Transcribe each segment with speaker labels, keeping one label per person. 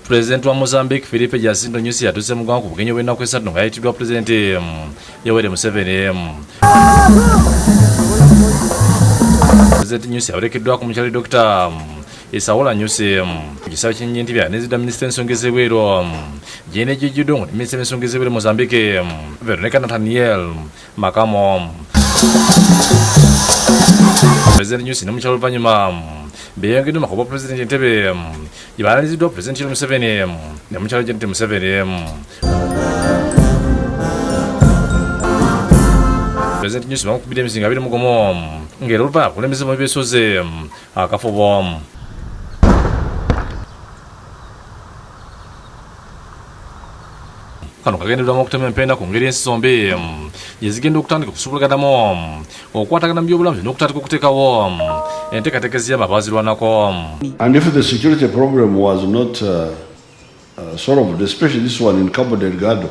Speaker 1: President wa Mozambique Philippe Jacinto Nyusi yatuse mu ggwanga ku bugenyi bw'ennaku esatu nga yayitiddwa President Yoweri Museveni. President Nyusi yawerekeddwa ku mukyala Dr. Isawola Nyusi ku kisaawe ky'ennyinti byanezidde Minisita w'ensonga ez'ebweru Jane Jijidongo ne Minisita w'ensonga ez'ebweru Mozambique Veronica Nathaniel Makamo. President Nyusi ne mukyala oluvannyuma beeyongedde makuba President entebe yebalaliziddwa President Museveni ne mukyala Janet Museveni. President Nyusi bamukubidde emizinga 21 ng'era oluvannyuma akulembeze mu beesoze akafubo. Kano kagendeddwamu okutema empenda ku ngeri ensombe yezigenda okutandika okusuubulaganamu okukwatagana mu byobulamu n'okutandika okuteekawo enteekateeka ez'iyamba abaazirwanako.
Speaker 2: And if the security problem was not solved, especially this one in Cabo Delgado,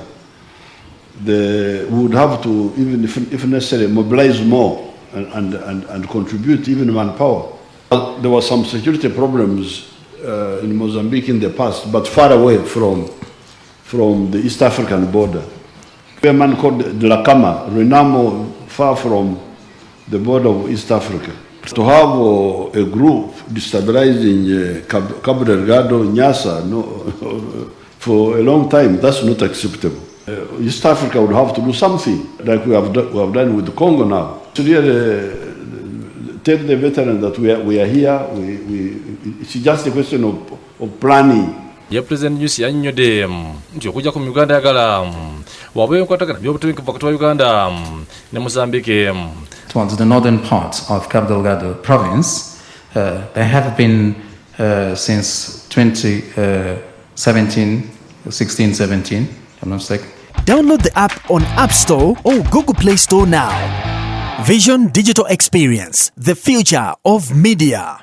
Speaker 2: we would have to, even if necessary, mobilize more and contribute even manpower. There were some security problems in Mozambique in the past, but far away from the East African border. A man called Dhlakama, Renamo, far from the border of East Africa. To have a group destabilizing Cabo Delgado, Nyasa, for a long time, that's not acceptable. East Africa would have to do something, like we have done with Congo now. To really tell the veterans that we are here, it's just a question of planning.
Speaker 1: Ye President Nyusi yannyonnyodde nti okujja ku Uganda yagala wabeewo enkwatagana by'obutebenkevu wakati wa Uganda ne Mozambique.
Speaker 3: Towards the northern part of Cabo Delgado province, they have been since 2017, 16-17, I'm not mistaken.
Speaker 4: Download the app on App Store or Google Play Store now. Vision Digital Experience, the future of media.